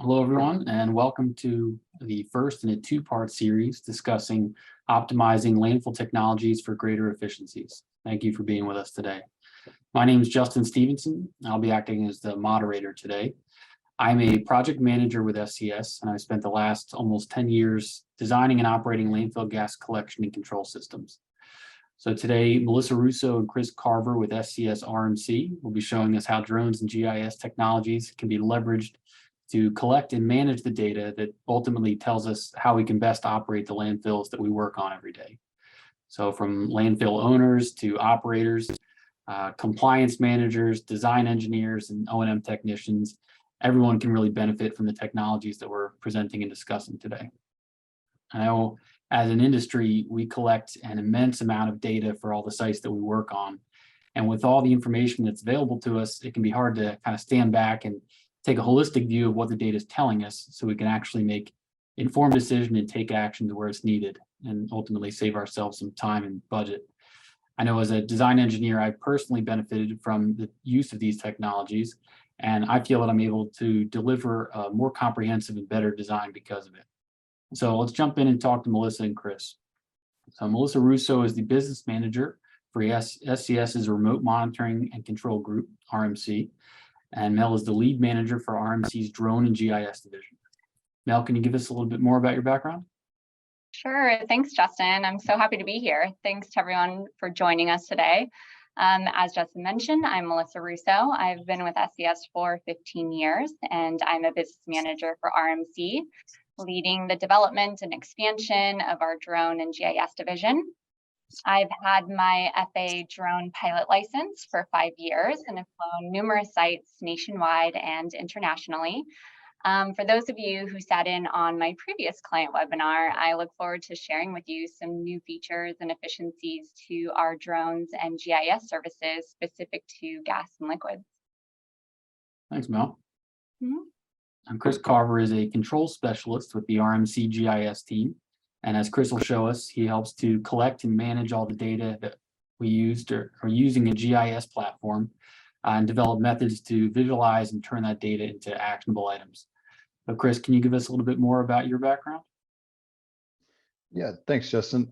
Hello, everyone, and welcome to the first in a two-part series discussing optimizing landfill technologies for greater efficiencies. Thank you for being with us today. My name is Justin Stevenson. I'll be acting as the moderator today. I'm a project manager with SCS, and I spent the last almost 10 years designing and operating landfill gas collection and control systems. So today, Melissa Russo and Chris Carver with SCS RMC will be showing us how drones and GIS technologies can be leveraged to collect and manage the data that ultimately tells us how we can best operate the landfills that we work on every day. So from landfill owners to operators, compliance managers, design engineers, and O&M technicians, everyone can really benefit from the technologies that we're presenting and discussing today. I know as an industry, we collect an immense amount of data for all the sites that we work on. And with all the information that's available to us, it can be hard to kind of stand back and take a holistic view of what the data is telling us so we can actually make informed decision and take action to where it's needed and ultimately save ourselves some time and budget. I know as a design engineer, I personally benefited from the use of these technologies, and I feel that I'm able to deliver a more comprehensive and better design because of it. So let's jump in and talk to Melissa and Chris. So Melissa Russo is the business manager for SCS's Remote Monitoring and Control Group, RMC. And Mel is the lead manager for RMC's Drone and GIS division. Mel, can you give us a little bit more about your background? Sure. Thanks, Justin. I'm so happy to be here. Thanks to everyone for joining us today. As Justin mentioned, I'm Melissa Russo. I've been with SCS for 15 years, and I'm a business manager for RMC, leading the development and expansion of our drone and GIS division. I've had my FAA drone pilot license for 5 years and have flown numerous sites nationwide and internationally. For those of you who sat in on my previous client webinar, I look forward to sharing with you some new features and efficiencies to our drones and GIS services specific to gas and liquids. Thanks, Mel. I'm Chris Carver is a control specialist with the RMC GIS team. And as Chris will show us, he helps to collect and manage all the data that we used or using a GIS platform and develop methods to visualize and turn that data into actionable items. So Chris, can you give us a little bit more about your background? Yeah, thanks, Justin.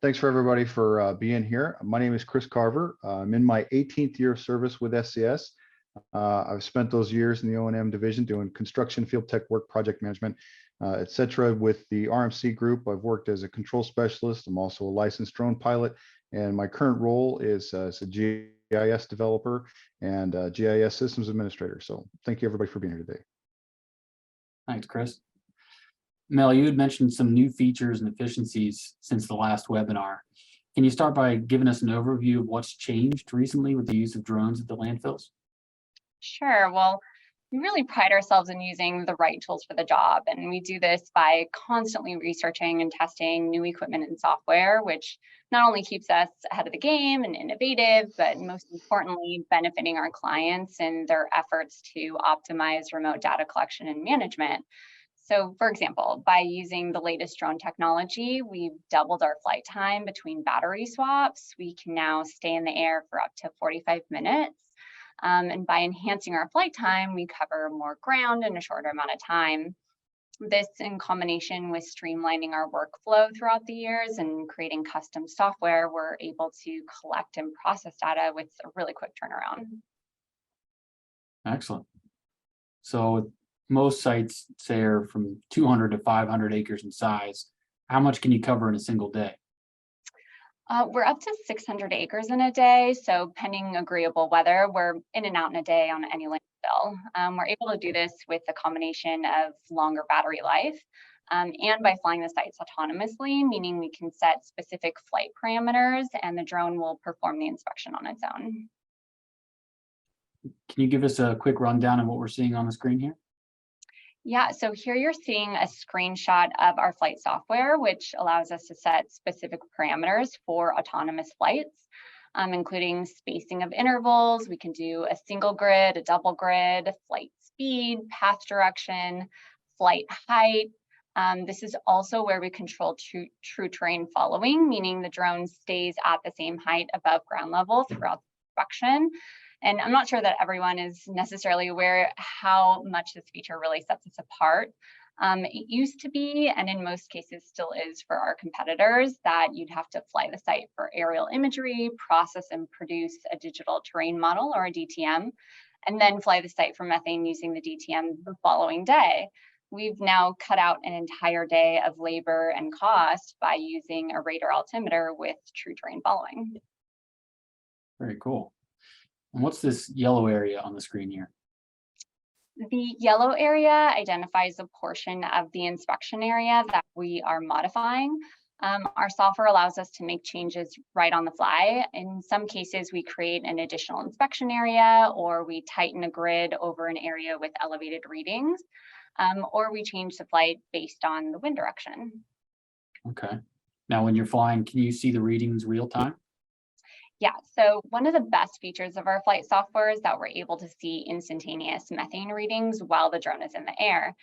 Thanks for everybody for being here. My name is Chris Carver. I'm in my 18th year of service with SCS. I've spent those years in the O&M division doing construction, field tech work, project management, etc. With the RMC group, I've worked as a control specialist. I'm also a licensed drone pilot, and my current role is as a GIS developer and GIS systems administrator. So thank you everybody for being here today. Thanks, Chris. Mel, you had mentioned some new features and efficiencies since the last webinar. Can you start by giving us an overview of what's changed recently with the use of drones at the landfills? Sure. Well, we really pride ourselves in using the right tools for the job, and we do this by constantly researching and testing new equipment and software, which not only keeps us ahead of the game and innovative, but most importantly, benefiting our clients in their efforts to optimize remote data collection and management. So, for example, by using the latest drone technology, we've doubled our flight time between battery swaps. We can now stay in the air for up to 45 minutes. And by enhancing our flight time, we cover more ground in a shorter amount of time. This, in combination with streamlining our workflow throughout the years and creating custom software, we're able to collect and process data with a really quick turnaround. Excellent. So most sites, say, are from 200 to 500 acres in size. How much can you cover in a single day? We're up to 600 acres in a day, so pending agreeable weather, we're in and out in a day on any landfill. We're able to do this with a combination of longer battery life and by flying the sites autonomously, meaning we can set specific flight parameters and the drone will perform the inspection on its own. Can you give us a quick rundown of what we're seeing on the screen here? Yeah, so here you're seeing a screenshot of our flight software, which allows us to set specific parameters for autonomous flights, including spacing of intervals. We can do a single grid, a double grid, flight speed, path direction, flight height. This is also where we control true terrain following, meaning the drone stays at the same height above ground level throughout the inspection. And I'm not sure that everyone is necessarily aware how much this feature really sets us apart. It used to be, and in most cases still is for our competitors, that you'd have to fly the site for aerial imagery, process and produce a digital terrain model or a DTM, and then fly the site for methane using the DTM the following day. We've now cut out an entire day of labor and cost by using a radar altimeter with true terrain following. Very cool. And what's this yellow area on the screen here? The yellow area identifies a portion of the inspection area that we are modifying. Our software allows us to make changes right on the fly. In some cases, we create an additional inspection area, or we tighten a grid over an area with elevated readings, or we change the flight based on the wind direction. Okay. Now, when you're flying, can you see the readings real time? Yeah, so one of the best features of our flight software is that we're able to see instantaneous methane readings while the drone is in the air.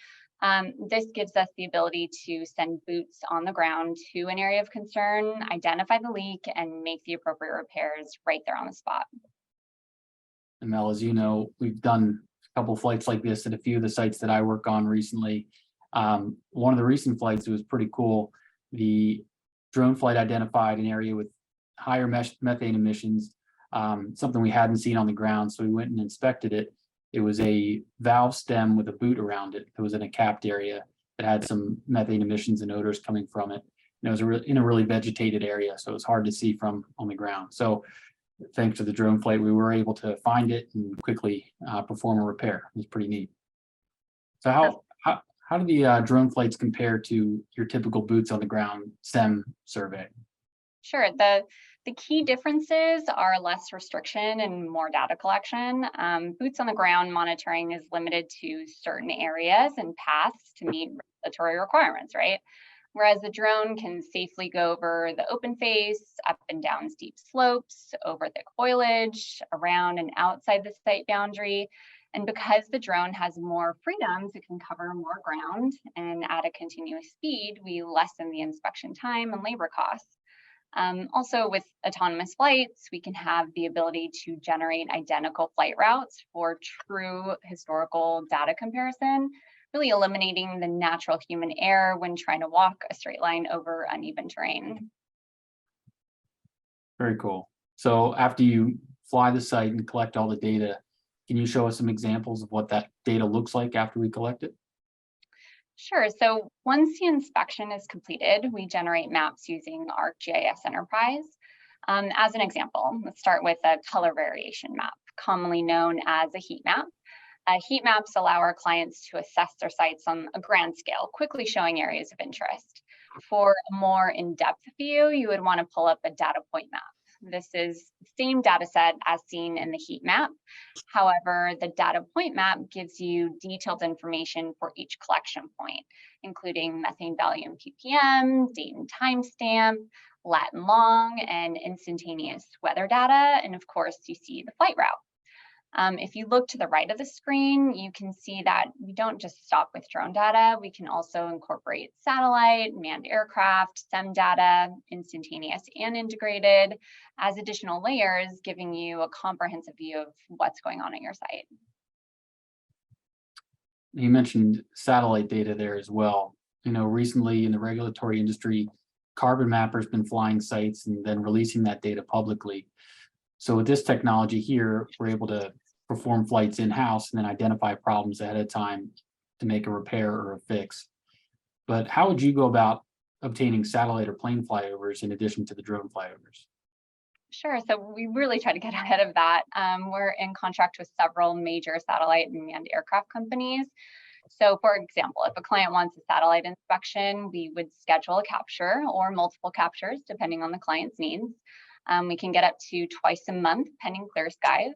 This gives us the ability to send boots on the ground to an area of concern, identify the leak, and make the appropriate repairs right there on the spot. And Mel, as you know, we've done a couple flights like this at a few of the sites that I work on recently. One of the recent flights, it was pretty cool. The drone flight identified an area with higher methane emissions, something we hadn't seen on the ground. So we went and inspected it. It was a valve stem with a boot around it. It was in a capped area that had some methane emissions and odors coming from it. And it was in a really vegetated area, so it was hard to see from on the ground. So thanks to the drone flight, we were able to find it and quickly perform a repair. It was pretty neat. So how do the drone flights compare to your typical boots on the ground STEM survey? Sure. The key differences are less restriction and more data collection. Boots on the ground monitoring is limited to certain areas and paths to meet regulatory requirements, right? Whereas the drone can safely go over the open face, up and down steep slopes, over thick foliage, around and outside the site boundary. And because the drone has more freedoms, it can cover more ground, and at a continuous speed, we lessen the inspection time and labor costs. Also, with autonomous flights, we can have the ability to generate identical flight routes for true historical data comparison, really eliminating the natural human error when trying to walk a straight line over uneven terrain. Very cool. So after you fly the site and collect all the data, can you show us some examples of what that data looks like after we collect it? Sure. So once the inspection is completed, we generate maps using ArcGIS Enterprise. As an example, let's start with a color variation map, commonly known as a heat map. Heat maps allow our clients to assess their sites on a grand scale, quickly showing areas of interest. For a more in-depth view, you would want to pull up a data point map. This is the same data set as seen in the heat map. However, the data point map gives you detailed information for each collection point, including methane value in ppm, date and timestamp, lat and long, and instantaneous weather data. And of course, you see the flight route. If you look to the right of the screen, you can see that we don't just stop with drone data. We can also incorporate satellite, manned aircraft, SEM data, instantaneous and integrated, as additional layers, giving you a comprehensive view of what's going on at your site. You mentioned satellite data there as well. You know, recently in the regulatory industry, Carbon Mapper's been flying sites and then releasing that data publicly. So with this technology here, we're able to perform flights in-house and then identify problems ahead of time to make a repair or a fix. But how would you go about obtaining satellite or plane flyovers in addition to the drone flyovers? Sure. So we really try to get ahead of that. We're in contract with several major satellite and manned aircraft companies. So for example, if a client wants a satellite inspection, we would schedule a capture or multiple captures, depending on the client's needs. We can get up to twice a month, pending clear skies.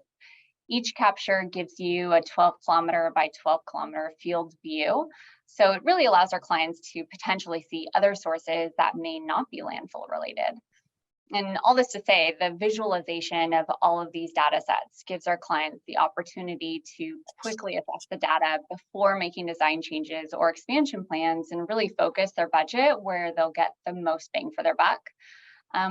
Each capture gives you a 12-kilometer by 12-kilometer field view. So it really allows our clients to potentially see other sources that may not be landfill related. And all this to say, the visualization of all of these data sets gives our clients the opportunity to quickly assess the data before making design changes or expansion plans and really focus their budget where they'll get the most bang for their buck.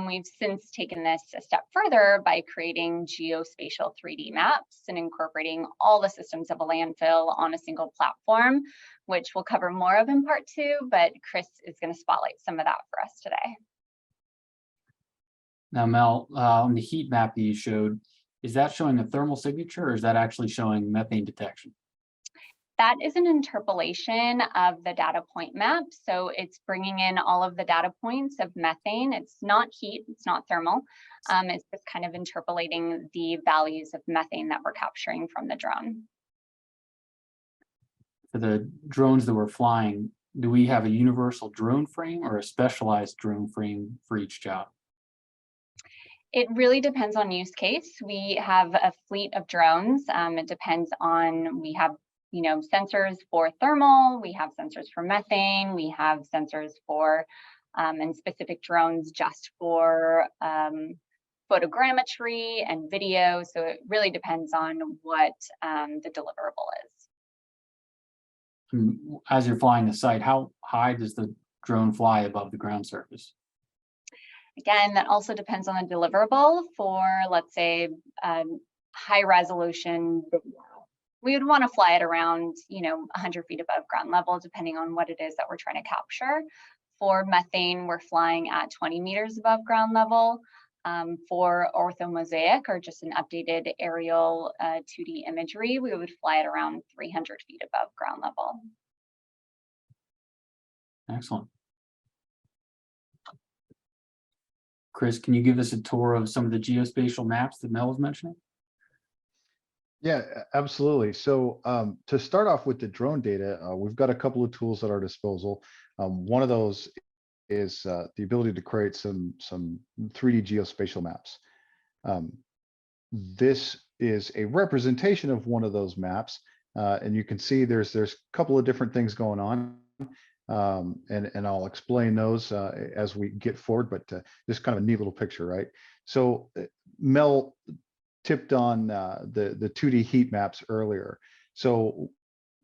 We've since taken this a step further by creating geospatial 3D maps and incorporating all the systems of a landfill on a single platform, which we'll cover more of in part 2, but Chris is going to spotlight some of that for us today. Now, Mel, on the heat map that you showed, is that showing a thermal signature or is that actually showing methane detection? That is an interpolation of the data point map. So it's bringing in all of the data points of methane. It's not heat, it's not thermal. It's just kind of interpolating the values of methane that we're capturing from the drone. For the drones that we're flying, do we have a universal drone frame or a specialized drone frame for each job? It really depends on use case. We have a fleet of drones. It depends on, we have sensors for thermal, we have sensors for methane, we have sensors for, and specific drones just for photogrammetry and video. So it really depends on what the deliverable is. As you're flying the site, how high does the drone fly above the ground surface? Again, that also depends on the deliverable. For, let's say, high resolution video, we would want to fly it around 100 feet above ground level, depending on what it is that we're trying to capture. For methane, we're flying at 20 meters above ground level. For orthomosaic, or just an updated aerial 2D imagery, we would fly it around 300 feet above ground level. Excellent. Chris, can you give us a tour of some of the geospatial maps that Mel was mentioning? Yeah, absolutely. So to start off with the drone data, we've got a couple of tools at our disposal. One of those is the ability to create some 3D geospatial maps. This is a representation of one of those maps, and you can see there's a couple of different things going on. And I'll explain those as we get forward, but just kind of a neat little picture, right? So Mel tipped on the 2D heat maps earlier. So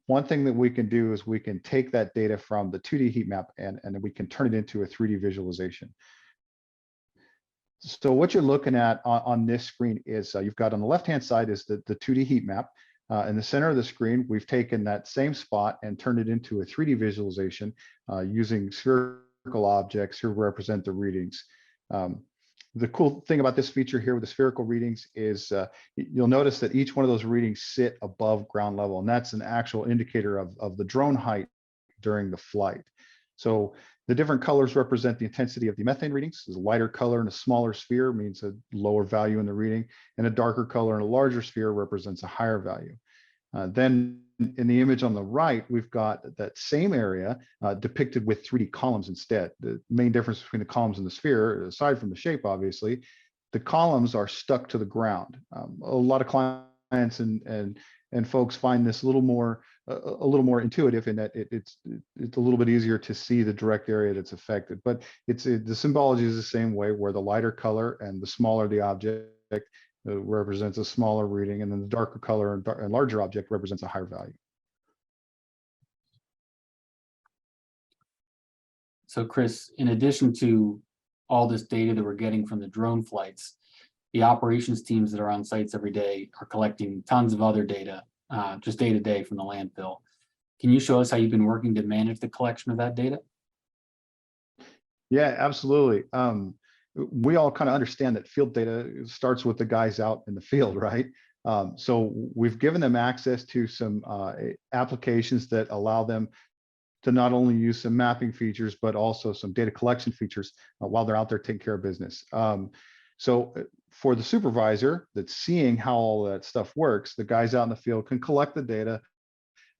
one thing that we can do is we can take that data from the 2D heat map and then we can turn it into a 3D visualization. So what you're looking at on this screen is you've got on the left-hand side is the 2D heat map. In the center of the screen, we've taken that same spot and turned it into a 3D visualization using spherical objects who represent the readings. The cool thing about this feature here with the spherical readings is you'll notice that each one of those readings sit above ground level, and that's an actual indicator of the drone height during the flight. So the different colors represent the intensity of the methane readings. A lighter color in a smaller sphere means a lower value in the reading, and a darker color in a larger sphere represents a higher value. Then in the image on the right, we've got that same area depicted with 3D columns instead. The main difference between the columns and the sphere, aside from the shape, obviously, the columns are stuck to the ground. A lot of clients and folks find this a little more intuitive in that it's a little bit easier to see the direct area that's affected. But the symbology is the same way, where the lighter color and the smaller the object represents a smaller reading, and then the darker color and larger object represents a higher value. So Chris, in addition to all this data that we're getting from the drone flights, the operations teams that are on sites every day are collecting tons of other data, just day to day from the landfill. Can you show us how you've been working to manage the collection of that data? Yeah, absolutely. We all kind of understand that field data starts with the guys out in the field, right? So we've given them access to some applications that allow them to not only use some mapping features, but also some data collection features while they're out there taking care of business. So for the supervisor that's seeing how all that stuff works, the guys out in the field can collect the data,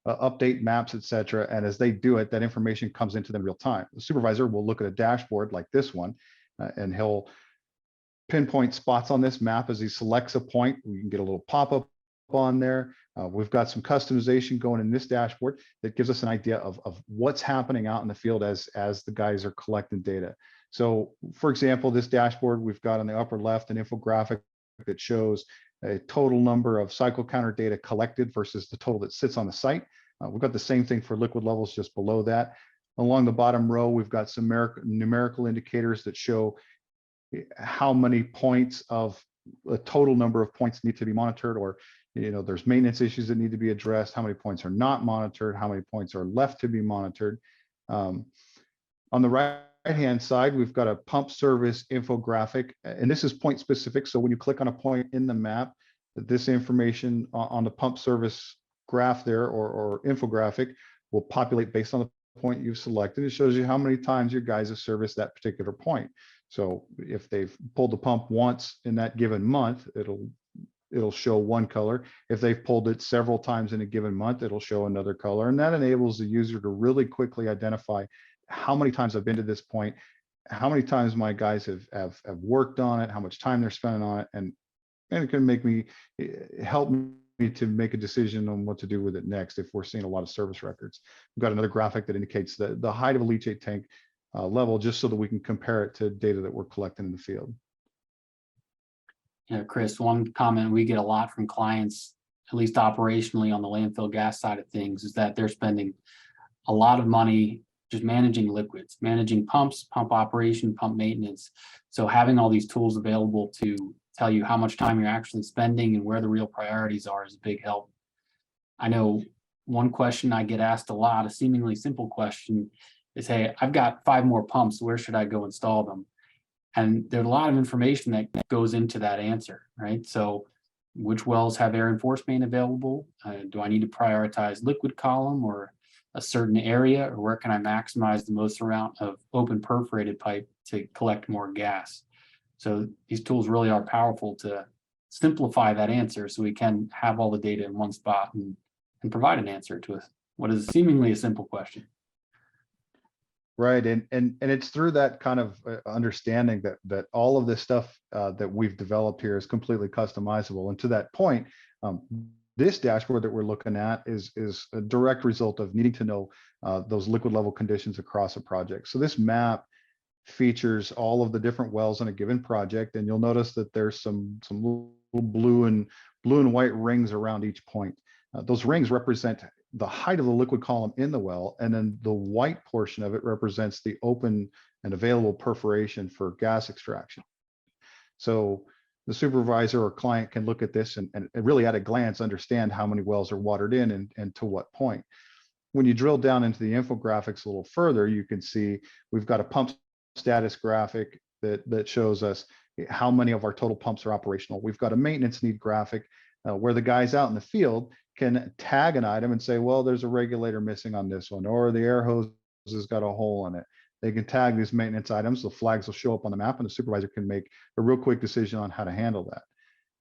update maps, etc. And as they do it, that information comes into them real time. The supervisor will look at a dashboard like this one, and he'll pinpoint spots on this map as he selects a point. We can get a little pop-up on there. We've got some customization going in this dashboard that gives us an idea of what's happening out in the field as the guys are collecting data. So for example, this dashboard, we've got on the upper left an infographic that shows a total number of cycle counter data collected versus the total that sits on the site. We've got the same thing for liquid levels just below that. Along the bottom row, we've got some numerical indicators that show how many points of a total number of points need to be monitored, or there's maintenance issues that need to be addressed, how many points are not monitored, how many points are left to be monitored. On the right-hand side, we've got a pump service infographic, and this is point specific. So when you click on a point in the map, this information on the pump service graph there, or infographic, will populate based on the point you've selected. It shows you how many times your guys have serviced that particular point. So if they've pulled the pump once in that given month, it'll show one color. If they've pulled it several times in a given month, it'll show another color. And that enables the user to really quickly identify how many times I've been to this point, how many times my guys have worked on it, how much time they're spending on it, and it can help me to make a decision on what to do with it next if we're seeing a lot of service records. We've got another graphic that indicates the height of a leachate tank level, just so that we can compare it to data that we're collecting in the field. Yeah, Chris, one comment we get a lot from clients, at least operationally on the landfill gas side of things, is that they're spending a lot of money just managing liquids, managing pumps, pump operation, pump maintenance. So having all these tools available to tell you how much time you're actually spending and where the real priorities are is a big help. I know one question I get asked a lot, a seemingly simple question, is, hey, I've got 5 more pumps, where should I go install them? And there's a lot of information that goes into that answer, right? So which wells have air and force main available? Do I need to prioritize liquid column or a certain area, or where can I maximize the most amount of open perforated pipe to collect more gas? So these tools really are powerful to simplify that answer so we can have all the data in one spot and provide an answer to what is seemingly a simple question. Right, and it's through that kind of understanding that all of this stuff that we've developed here is completely customizable. And to that point, this dashboard that we're looking at is a direct result of needing to know those liquid level conditions across a project. So this map features all of the different wells in a given project, and you'll notice that there's some little blue and white rings around each point. Those rings represent the height of the liquid column in the well, and then the white portion of it represents the open and available perforation for gas extraction. So the supervisor or client can look at this and really at a glance understand how many wells are watered in and to what point. When you drill down into the infographics a little further, you can see we've got a pump status graphic that shows us how many of our total pumps are operational. We've got a maintenance need graphic where the guys out in the field can tag an item and say, well, there's a regulator missing on this one, or the air hose has got a hole in it. They can tag these maintenance items. The flags will show up on the map, and the supervisor can make a real quick decision on how to handle that.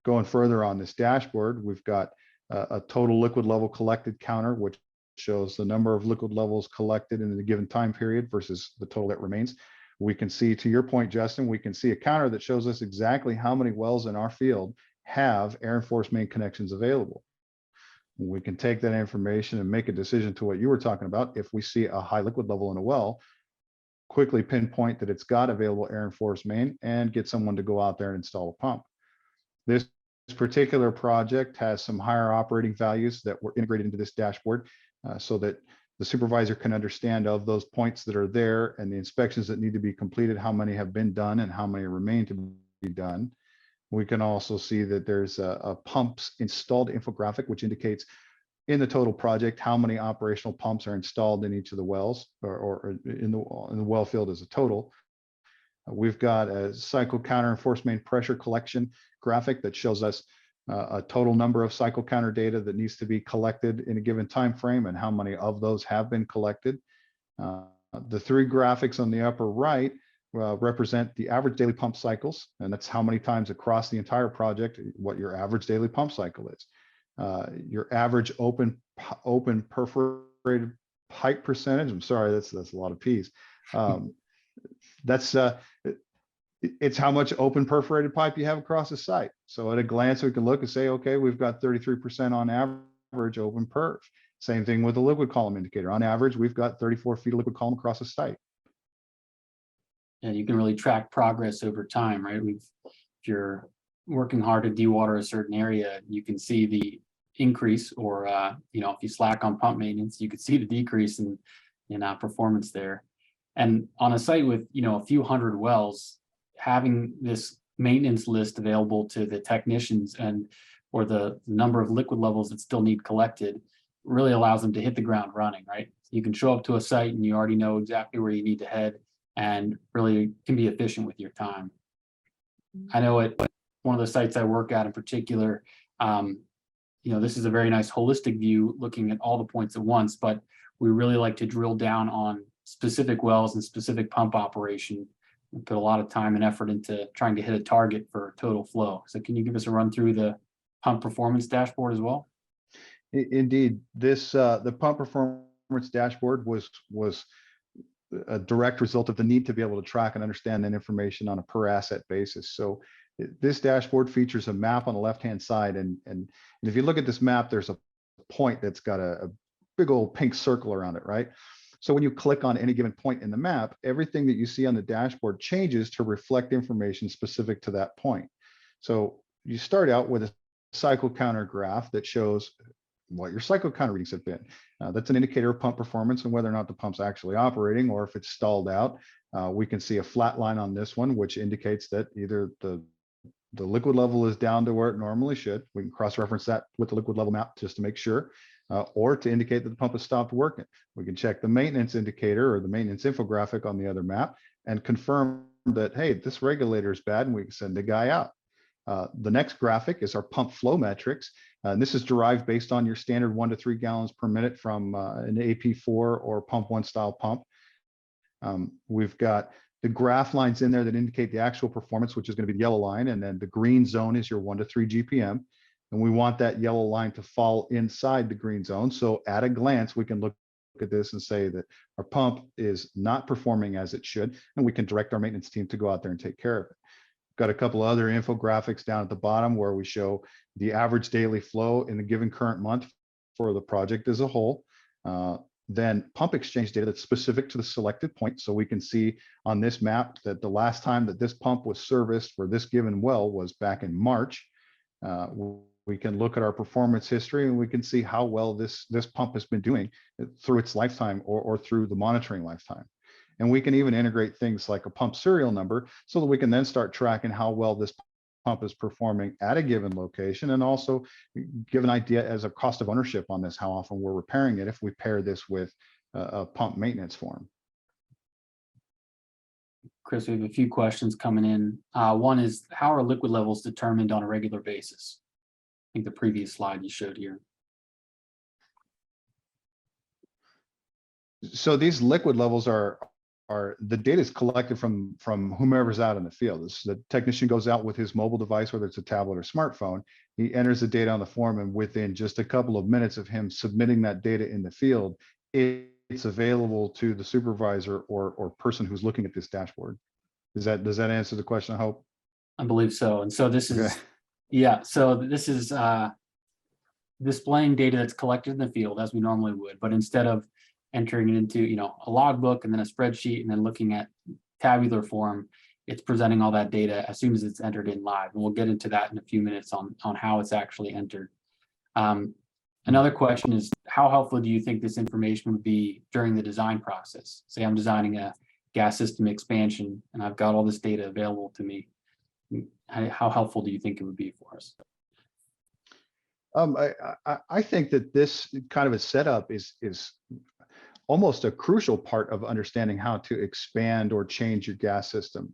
Going further on this dashboard, we've got a total liquid level collected counter, which shows the number of liquid levels collected in a given time period versus the total that remains. We can see, to your point, Justin, we can see a counter that shows us exactly how many wells in our field have air and force main connections available. We can take that information and make a decision to what you were talking about. If we see a high liquid level in a well, quickly pinpoint that it's got available air and force main and get someone to go out there and install a pump. This particular project has some higher operating values that were integrated into this dashboard so that the supervisor can understand of those points that are there and the inspections that need to be completed, how many have been done and how many remain to be done. We can also see that there's a pumps installed infographic, which indicates in the total project how many operational pumps are installed in each of the wells or in the well field as a total. We've got a cycle counter and force main pressure collection graphic that shows us a total number of cycle counter data that needs to be collected in a given time frame and how many of those have been collected. The 3 graphics on the upper right represent the average daily pump cycles, and that's how many times across the entire project what your average daily pump cycle is. Your average open perforated pipe percentage. I'm sorry, that's a lot of P's. It's how much open perforated pipe you have across the site. So at a glance, we can look and say, okay, we've got 33% on average open perf. Same thing with the liquid column indicator. On average, we've got 34 feet of liquid column across the site. And you can really track progress over time, right? If you're working hard to dewater a certain area, you can see the increase, or if you slack on pump maintenance, you could see the decrease in performance there. And on a site with a few hundred wells, having this maintenance list available to the technicians or the number of liquid levels that still need collected really allows them to hit the ground running, right? You can show up to a site and you already know exactly where you need to head and really can be efficient with your time. I know at one of the sites I work at in particular, this is a very nice holistic view looking at all the points at once, but we really like to drill down on specific wells and specific pump operation and put a lot of time and effort into trying to hit a target for total flow. So can you give us a run through the pump performance dashboard as well? Indeed, this the pump performance dashboard was a direct result of the need to be able to track and understand that information on a per asset basis. So this dashboard features a map on the left-hand side, and if you look at this map, there's a point that's got a big old pink circle around it, right? So when you click on any given point in the map, everything that you see on the dashboard changes to reflect information specific to that point. So you start out with a cycle counter graph that shows what your cycle counter readings have been. That's an indicator of pump performance and whether or not the pump's actually operating, or if it's stalled out. We can see a flat line on this one, which indicates that either the liquid level is down to where it normally should. We can cross-reference that with the liquid level map just to make sure, or to indicate that the pump has stopped working. We can check the maintenance indicator or the maintenance infographic on the other map and confirm that, hey, this regulator is bad, and we can send the guy out. The next graphic is our pump flow metrics. And this is derived based on your standard 1 to 3 gallons per minute from an AP4 or pump 1 style pump. We've got the graph lines in there that indicate the actual performance, which is going to be the yellow line, and then the green zone is your 1 to 3 GPM. And we want that yellow line to fall inside the green zone. So at a glance, we can look at this and say that our pump is not performing as it should, and we can direct our maintenance team to go out there and take care of it. Got a couple other infographics down at the bottom where we show the average daily flow in the given current month for the project as a whole. Then pump exchange data that's specific to the selected point. So we can see on this map that the last time that this pump was serviced for this given well was back in March. We can look at our performance history, and we can see how well this pump has been doing through its lifetime or through the monitoring lifetime. And we can even integrate things like a pump serial number so that we can then start tracking how well this pump is performing at a given location, and also give an idea as a cost of ownership on this, how often we're repairing it if we pair this with a pump maintenance form. Chris, we have a few questions coming in. One is, how are liquid levels determined on a regular basis? I think the previous slide you showed here. So these liquid levels are the data is collected from whomever's out in the field. The technician goes out with his mobile device, whether it's a tablet or smartphone. He enters the data on the form, and within just a couple of minutes of him submitting that data in the field, it's available to the supervisor or person who's looking at this dashboard. Does that answer the question, I hope? I believe so. And so this is, yeah, so this is displaying data that's collected in the field as we normally would, but instead of entering it into a logbook and then a spreadsheet and then looking at tabular form, it's presenting all that data as soon as it's entered in live. And we'll get into that in a few minutes on how it's actually entered. Another question is, how helpful do you think this information would be during the design process? Say I'm designing a gas system expansion and I've got all this data available to me. How helpful do you think it would be for us? I think that this kind of a setup is almost a crucial part of understanding how to expand or change your gas system.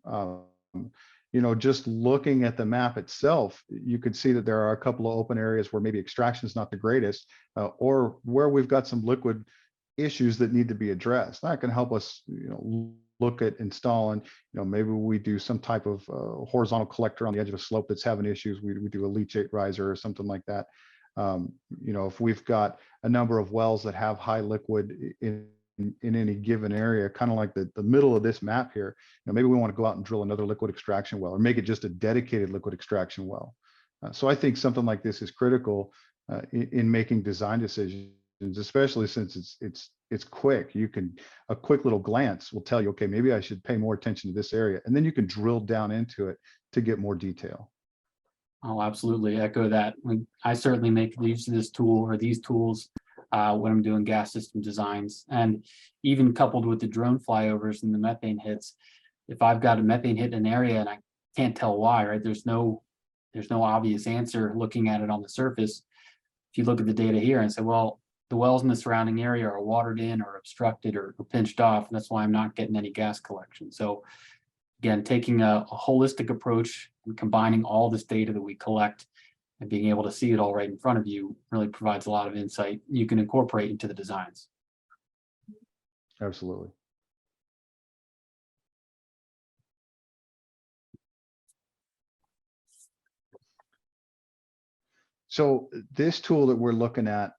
Just looking at the map itself, you could see that there are a couple of open areas where maybe extraction is not the greatest, or where we've got some liquid issues that need to be addressed. That can help us, look at installing, maybe we do some type of horizontal collector on the edge of a slope that's having issues. We do a leachate riser or something like that. If we've got a number of wells that have high liquid in any given area, kind of like the middle of this map here, maybe we want to go out and drill another liquid extraction well, or make it just a dedicated liquid extraction well. So I think something like this is critical in making design decisions, especially since it's quick. A quick little glance will tell you, okay, maybe I should pay more attention to this area, and then you can drill down into it to get more detail. I'll absolutely echo that. I certainly make use of this tool or these tools when I'm doing gas system designs, and even coupled with the drone flyovers and the methane hits, if I've got a methane hit in an area and I can't tell why, right? There's no obvious answer looking at it on the surface. If you look at the data here and say, well, the wells in the surrounding area are watered in or obstructed or pinched off, and that's why I'm not getting any gas collection. So again, taking a holistic approach and combining all this data that we collect and being able to see it all right in front of you really provides a lot of insight you can incorporate into the designs. Absolutely. So this tool that we're looking at,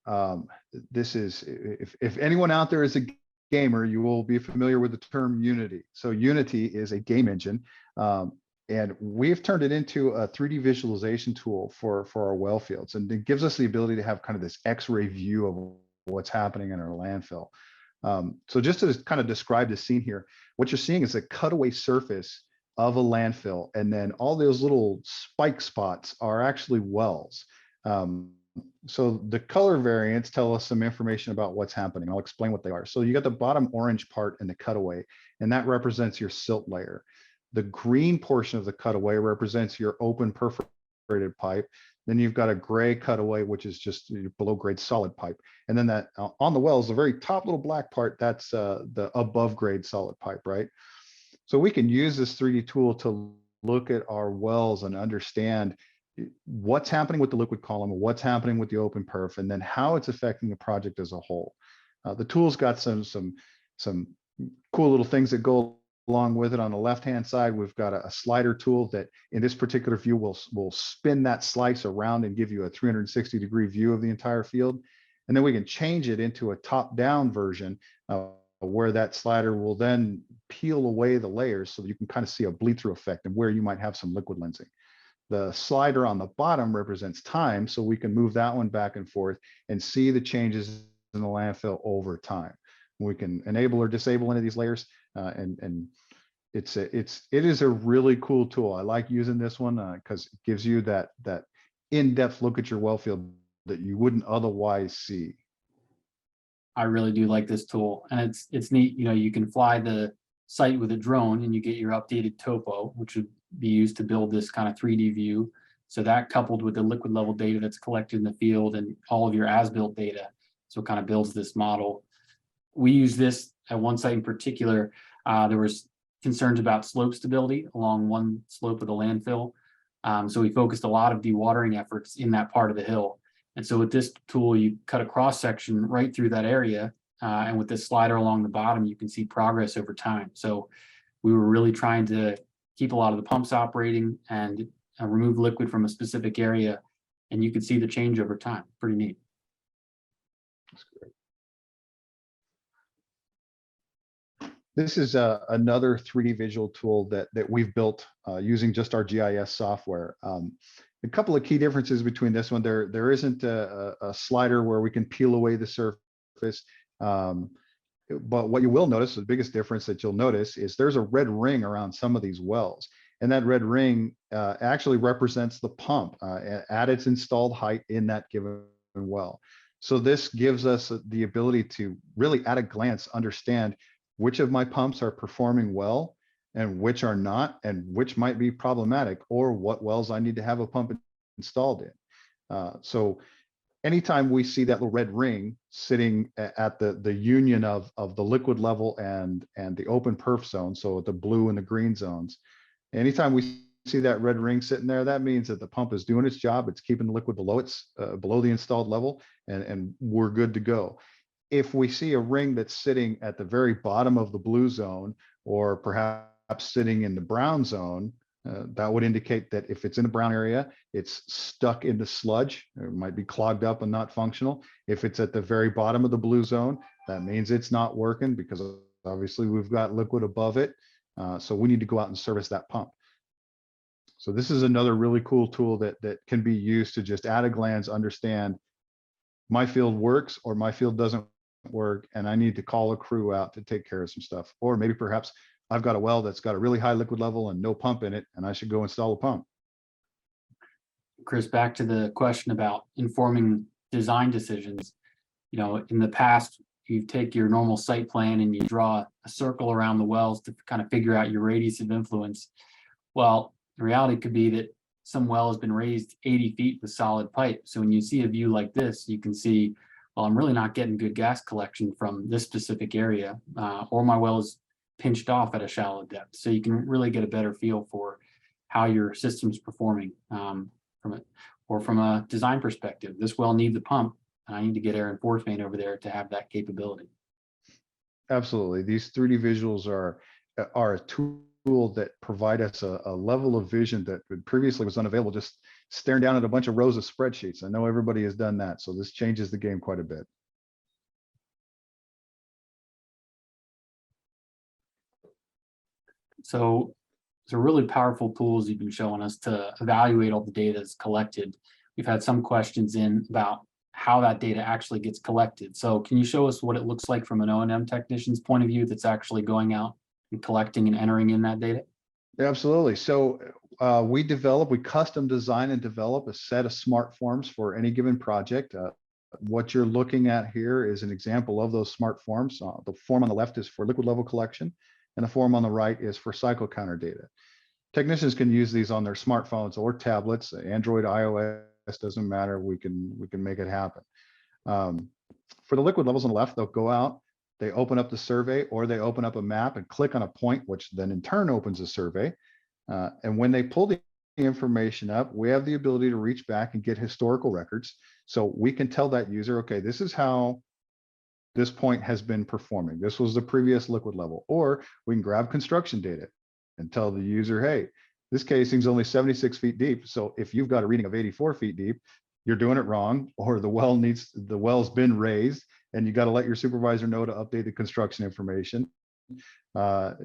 this is, if anyone out there is a gamer, you will be familiar with the term Unity. So Unity is a game engine, and we've turned it into a 3D visualization tool for our well fields. And it gives us the ability to have kind of this X-ray view of what's happening in our landfill. So just to kind of describe the scene here, what you're seeing is a cutaway surface of a landfill, and then all those little spike spots are actually wells. So the color variants tell us some information about what's happening. I'll explain what they are. So you got the bottom orange part in the cutaway, and that represents your silt layer. The green portion of the cutaway represents your open perforated pipe. Then you've got a gray cutaway, which is just below grade solid pipe. And then that on the wells, the very top little black part, that's the above grade solid pipe, right? So we can use this 3D tool to look at our wells and understand what's happening with the liquid column, what's happening with the open perf, and then how it's affecting the project as a whole. The tool's got some cool little things that go along with it. On the left-hand side, we've got a slider tool that in this particular view will spin that slice around and give you a 360-degree view of the entire field. And then we can change it into a top-down version where that slider will then peel away the layers so that you can kind of see a bleed-through effect and where you might have some liquid lensing. The slider on the bottom represents time, so we can move that one back and forth and see the changes in the landfill over time. We can enable or disable any of these layers, and it is a really cool tool. I like using this one because it gives you that in-depth look at your well field that you wouldn't otherwise see. I really do like this tool, and it's neat. You know, you can fly the site with a drone and you get your updated topo, which would be used to build this kind of 3D view. So that coupled with the liquid level data that's collected in the field and all of your as-built data, so it kind of builds this model. We use this at one site in particular. There was concerns about slope stability along one slope of the landfill. So we focused a lot of dewatering efforts in that part of the hill. And so with this tool, you cut a cross section right through that area. And with this slider along the bottom, you can see progress over time. So we were really trying to keep a lot of the pumps operating and remove liquid from a specific area. And you can see the change over time. Pretty neat. That's great. This is another 3D visual tool that we've built using just our GIS software. A couple of key differences between this one. There isn't a slider where we can peel away the surface. But what you will notice, the biggest difference that you'll notice is there's a red ring around some of these wells. And that red ring actually represents the pump at its installed height in that given well. So this gives us the ability to really at a glance understand which of my pumps are performing well and which are not, and which might be problematic, or what wells I need to have a pump installed in. So anytime we see that little red ring sitting at the union of the liquid level and the open perf zone, so the blue and the green zones, anytime we see that red ring sitting there, that means that the pump is doing its job. It's keeping the liquid below below the installed level, and we're good to go. If we see a ring that's sitting at the very bottom of the blue zone, or perhaps sitting in the brown zone, that would indicate that if it's in a brown area, it's stuck in the sludge. It might be clogged up and not functional. If it's at the very bottom of the blue zone, that means it's not working because obviously we've got liquid above it. So we need to go out and service that pump. So this is another really cool tool that can be used to just at a glance understand my field works or my field doesn't work, and I need to call a crew out to take care of some stuff. Or maybe perhaps I've got a well that's got a really high liquid level and no pump in it, and I should go install a pump. Chris, back to the question about informing design decisions. You know, in the past, you take your normal site plan and you draw a circle around the wells to kind of figure out your radius of influence. Well, the reality could be that some well has been raised 80 feet with solid pipe. So when you see a view like this, you can see, well, I'm really not getting good gas collection from this specific area, or my well is pinched off at a shallow depth. So you can really get a better feel for how your system's performing from a design perspective. This well needs a pump, and I need to get air and force main over there to have that capability. Absolutely. These 3D visuals are a tool that provide us a level of vision that previously was unavailable, just staring down at a bunch of rows of spreadsheets. I know everybody has done that, so this changes the game quite a bit. So they're really powerful tools you've been showing us to evaluate all the data that's collected. We've had some questions in about how that data actually gets collected. So can you show us what it looks like from an O&M technician's point of view that's actually going out and collecting and entering in that data? Absolutely. So we custom design and develop a set of smart forms for any given project. What you're looking at here is an example of those smart forms. The form on the left is for liquid level collection, and the form on the right is for cycle counter data. Technicians can use these on their smartphones or tablets, Android, iOS, doesn't matter. We can make it happen. For the liquid levels on the left, they'll go out, they open up the survey, or they open up a map and click on a point, which then in turn opens a survey. And when they pull the information up, we have the ability to reach back and get historical records. So we can tell that user, okay, this is how this point has been performing. This was the previous liquid level. Or we can grab construction data and tell the user, hey, this casing's only 76 feet deep. So if you've got a reading of 84 feet deep, you're doing it wrong, or the well's been raised, and you got to let your supervisor know to update the construction information. So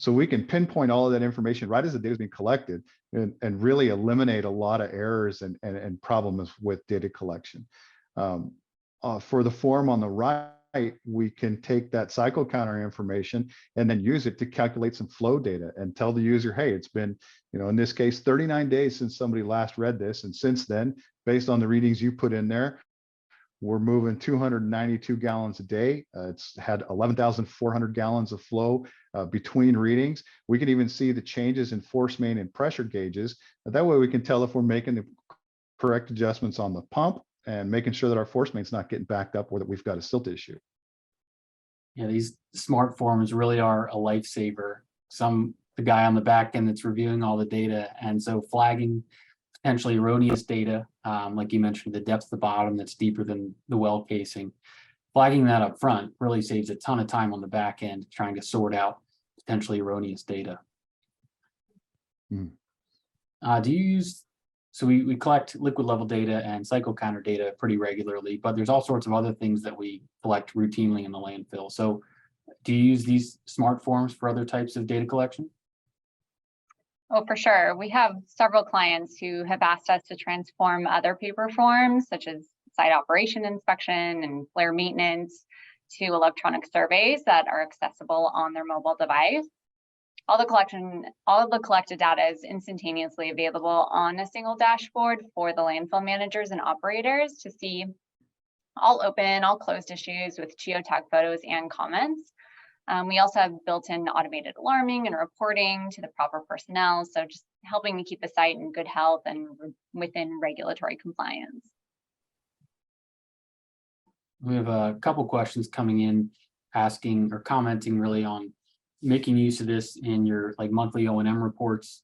we can pinpoint all of that information right as the data is being collected, and really eliminate a lot of errors and problems with data collection. For the form on the right, we can take that cycle counter information and then use it to calculate some flow data and tell the user, hey, it's been, in this case, 39 days since somebody last read this. And since then, based on the readings you put in there, we're moving 292 gallons a day. It's had 11,400 gallons of flow between readings. We can even see the changes in force main and pressure gauges. That way we can tell if we're making the correct adjustments on the pump and making sure that our force main's not getting backed up or that we've got a silt issue. Yeah, these smart forms really are a lifesaver. The guy on the back end that's reviewing all the data, and so flagging potentially erroneous data, like you mentioned, the depth of the bottom that's deeper than the well casing. Flagging that up front really saves a ton of time on the back end trying to sort out potentially erroneous data. Do you use, so we collect liquid level data and cycle counter data pretty regularly, but there's all sorts of other things that we collect routinely in the landfill. So do you use these smart forms for other types of data collection? Oh, for sure. We have several clients who have asked us to transform other paper forms, such as site operation inspection and flare maintenance, to electronic surveys that are accessible on their mobile device. All of the collected data is instantaneously available on a single dashboard for the landfill managers and operators to see all open, all closed issues with geotag photos and comments. We also have built-in automated alarming and reporting to the proper personnel, so just helping to keep the site in good health and within regulatory compliance. We have a couple questions coming in asking or commenting really on making use of this in your monthly O&M reports.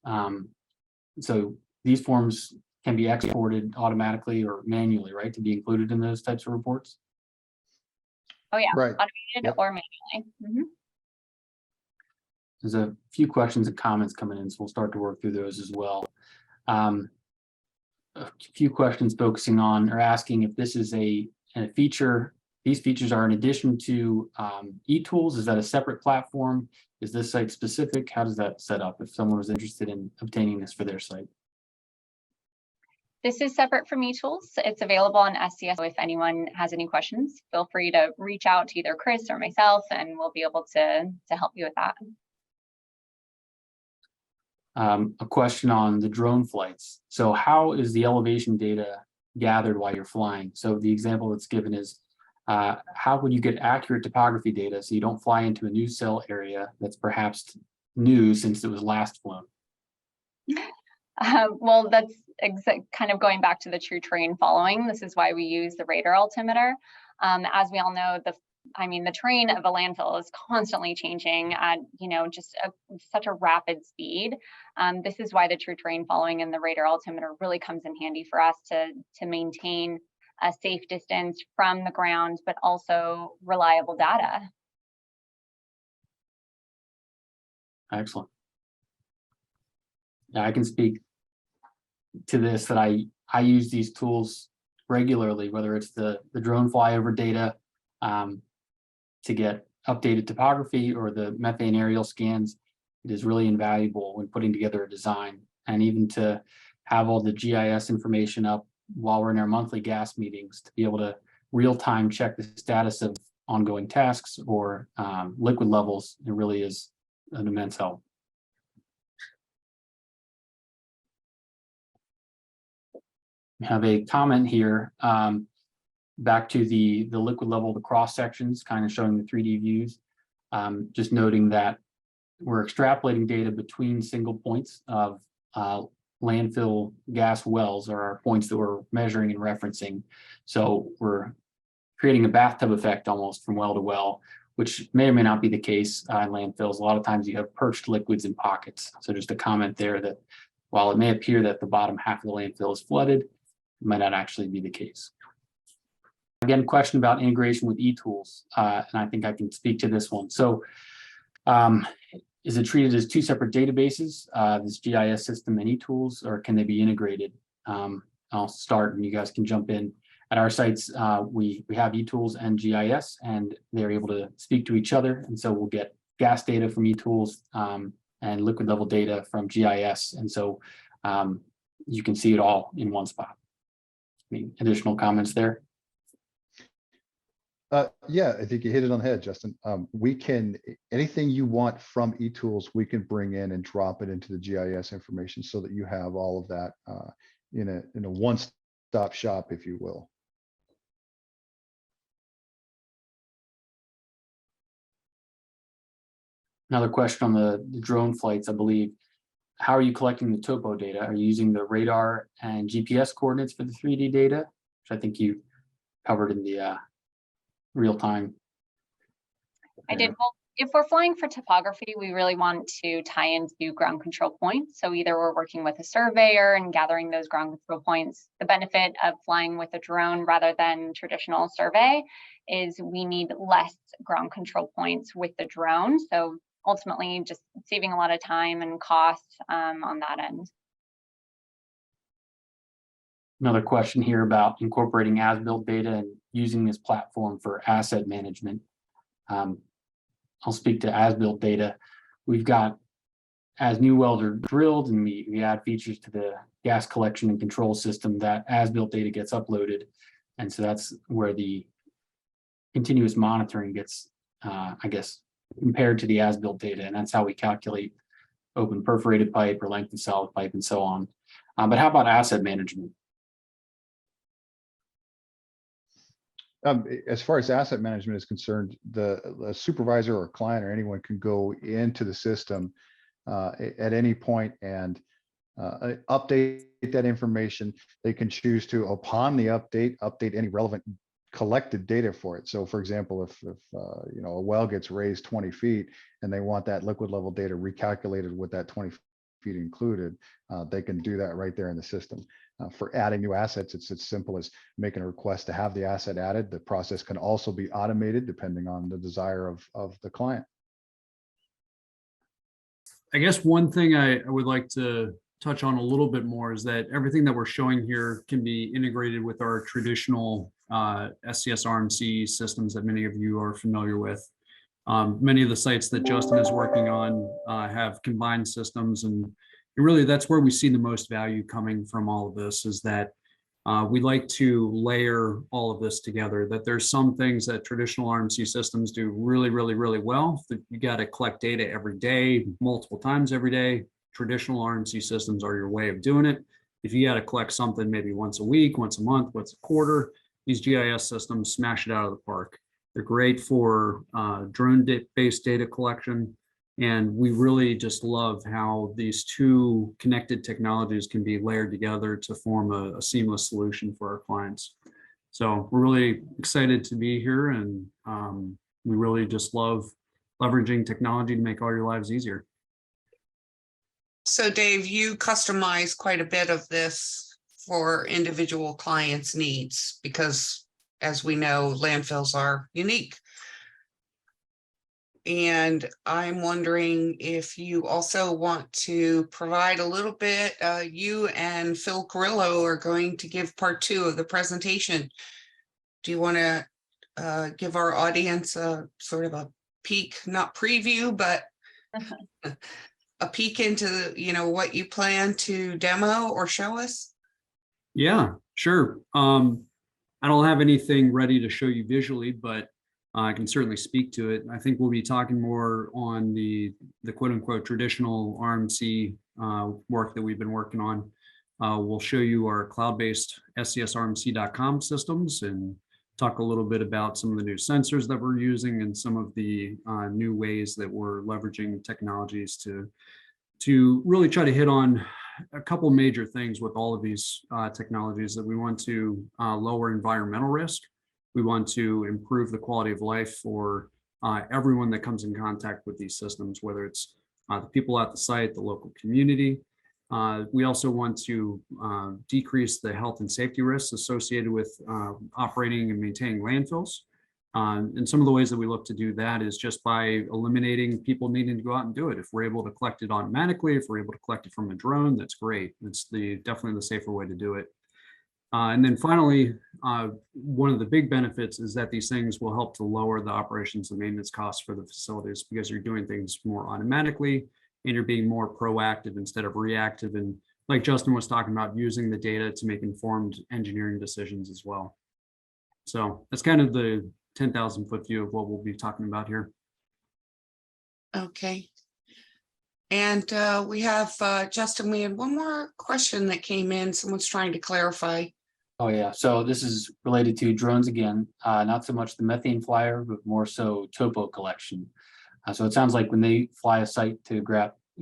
So these forms can be exported automatically or manually, right, to be included in those types of reports? Oh yeah, right. Automated or manually. There's a few questions and comments coming in, so we'll start to work through those as well. A few questions focusing on or asking if this is a feature. These features are in addition to eTools. Is that a separate platform? Is this site specific? How does that set up if someone was interested in obtaining this for their site? This is separate from eTools. It's available on SCS. So if anyone has any questions, feel free to reach out to either Chris or myself, and we'll be able to help you with that. A question on the drone flights. So how is the elevation data gathered while you're flying? So the example that's given is how would you get accurate topography data so you don't fly into a new cell area that's perhaps new since it was last flown? Well, that's kind of going back to the true terrain following. This is why we use the radar altimeter. As we all know, the terrain of a landfill is constantly changing at, just such a rapid speed. This is why the true terrain following and the radar altimeter really comes in handy for us to maintain a safe distance from the ground, but also reliable data. Excellent. Yeah, I can speak to this, that I use these tools regularly, whether it's the drone flyover data to get updated topography or the methane aerial scans. It is really invaluable when putting together a design, and even to have all the GIS information up while we're in our monthly gas meetings to be able to real-time check the status of ongoing tasks or liquid levels. It really is an immense help. We have a comment here back to the liquid level, the cross sections, kind of showing the 3D views. Just noting that we're extrapolating data between single points of landfill gas wells, or our points that we're measuring and referencing. So we're creating a bathtub effect almost from well to well, which may or may not be the case in landfills. A lot of times you have perched liquids in pockets. So just a comment there that while it may appear that the bottom half of the landfill is flooded, it might not actually be the case. Again, question about integration with eTools, and I think I can speak to this one. So is it treated as two separate databases, this GIS system and eTools, or can they be integrated? I'll start and you guys can jump in. At our sites, we have eTools and GIS, and they're able to speak to each other. And so we'll get gas data from eTools and liquid level data from GIS. And so you can see it all in one spot. Any additional comments there? Yeah, I think you hit it on the head, Justin. We can, anything you want from eTools, we can bring in and drop it into the GIS information so that you have all of that in a one-stop shop, if you will. Another question on the drone flights, I believe. How are you collecting the topo data? Are you using the radar and GPS coordinates for the 3D data, which I think you covered in the real time? I did. Well, if we're flying for topography, we really want to tie into ground control points. So either we're working with a surveyor and gathering those ground control points. The benefit of flying with a drone rather than traditional survey is we need less ground control points with the drone. So ultimately just saving a lot of time and costs on that end. Another question here about incorporating as-built data and using this platform for asset management. I'll speak to as-built data. We've got, as new wells are drilled and we add features to the gas collection and control system, that as-built data gets uploaded. And so that's where the continuous monitoring gets, I guess, compared to the as-built data. And that's how we calculate open perforated pipe or length of solid pipe and so on. But how about asset management? As far as asset management is concerned, the supervisor or client or anyone can go into the system at any point and update that information. They can choose to, upon the update any relevant collected data for it. So for example, if a well gets raised 20 feet and they want that liquid level data recalculated with that 20 feet included, they can do that right there in the system. For adding new assets, it's as simple as making a request to have the asset added. The process can also be automated depending on the desire of the client. I guess one thing I would like to touch on a little bit more is that everything that we're showing here can be integrated with our traditional SCS RMC systems that many of you are familiar with. Many of the sites that Justin is working on have combined systems, and really that's where we see the most value coming from all of this, is that we like to layer all of this together, that there's some things that traditional RMC systems do really, really, really well. You got to collect data every day, multiple times every day. Traditional RMC systems are your way of doing it. If you got to collect something maybe once a week, once a month, once a quarter, these GIS systems smash it out of the park. They're great for drone-based data collection. And we really just love how these two connected technologies can be layered together to form a seamless solution for our clients. So we're really excited to be here, and we really just love leveraging technology to make all your lives easier. So Dave, you customize quite a bit of this for individual clients' needs because, as we know, landfills are unique. And I'm wondering if you also want to provide a little bit, you and Phil Carrillo are going to give part 2 of the presentation. Do you want to give our audience a sort of a peek, not preview, but a peek into, what you plan to demo or show us? Yeah, sure. I don't have anything ready to show you visually, but I can certainly speak to it. I think we'll be talking more on the quote unquote traditional RMC work that we've been working on. We'll show you our cloud-based SCSRMC.com systems and talk a little bit about some of the new sensors that we're using and some of the new ways that we're leveraging technologies to really try to hit on a couple major things with all of these technologies. That we want to lower environmental risk. We want to improve the quality of life for everyone that comes in contact with these systems, whether it's the people at the site, the local community. We also want to decrease the health and safety risks associated with operating and maintaining landfills. And some of the ways that we look to do that is just by eliminating people needing to go out and do it. If we're able to collect it automatically, if we're able to collect it from a drone, that's great. It's definitely the safer way to do it. And then finally, one of the big benefits is that these things will help to lower the operations and maintenance costs for the facilities because you're doing things more automatically and you're being more proactive instead of reactive. And like Justin was talking about, using the data to make informed engineering decisions as well. So that's kind of the 10,000-foot view of what we'll be talking about here. Okay. And we have, Justin, we had one more question that came in. Someone's trying to clarify. Oh, yeah. So this is related to drones again, not so much the methane flyer, but more so topo collection. So it sounds like when they fly a site to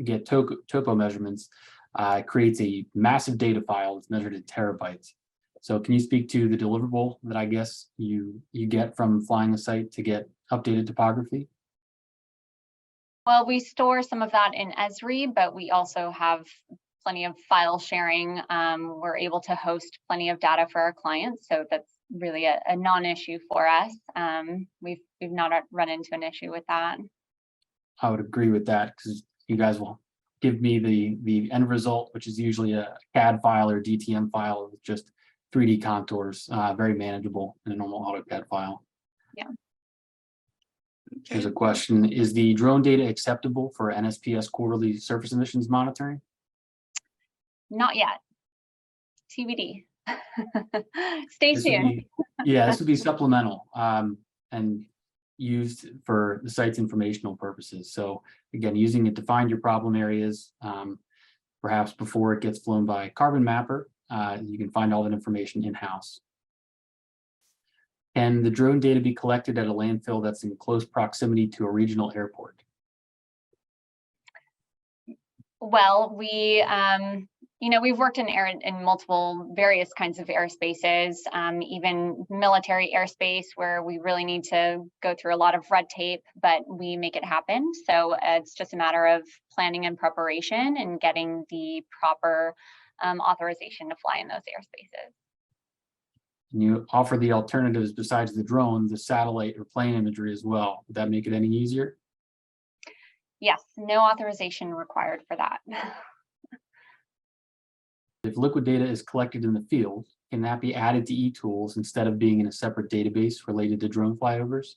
get topo measurements, it creates a massive data file that's measured in terabytes. So can you speak to the deliverable that I guess you get from flying a site to get updated topography? Well, we store some of that in Esri, but we also have plenty of file sharing. We're able to host plenty of data for our clients, so that's really a non-issue for us. We've not run into an issue with that. I would agree with that because you guys will give me the end result, which is usually a CAD file or DTM file with just 3D contours, very manageable in a normal AutoCAD file. Yeah. Okay. Here's a question. Is the drone data acceptable for NSPS quarterly surface emissions monitoring? Not yet. TBD. Stay tuned. This would be supplemental and used for the site's informational purposes. So again, using it to find your problem areas, perhaps before it gets flown by Carbon Mapper, you can find all that information in-house. Can the drone data be collected at a landfill that's in close proximity to a regional airport? Well, we've worked in multiple various kinds of airspaces, even military airspace where we really need to go through a lot of red tape, but we make it happen. So it's just a matter of planning and preparation and getting the proper authorization to fly in those airspaces. Can you offer the alternatives besides the drone, the satellite or plane imagery as well? Would that make it any easier? Yes, no authorization required for that. If liquid data is collected in the field, can that be added to eTools instead of being in a separate database related to drone flyovers?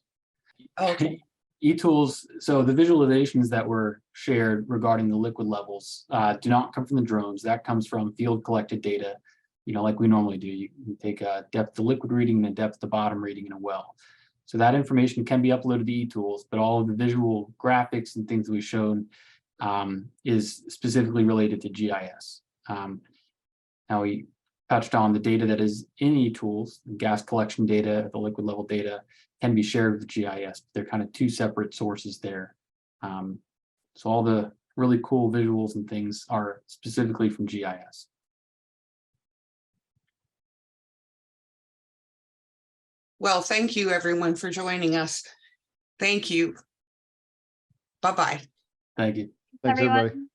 Okay. eTools, so the visualizations that were shared regarding the liquid levels do not come from the drones. That comes from field collected data, like we normally do. You take a depth to liquid reading and a depth to bottom reading in a well. So that information can be uploaded to eTools, but all of the visual graphics and things that we've shown is specifically related to GIS. Now, touched on, the data that is in e-tools, the gas collection data, the liquid level data can be shared with GIS. They're kind of two separate sources there. So all the really cool visuals and things are specifically from GIS. Well, thank you everyone for joining us. Thank you. Bye-bye. Thank you. Thanks, Everyone. everybody.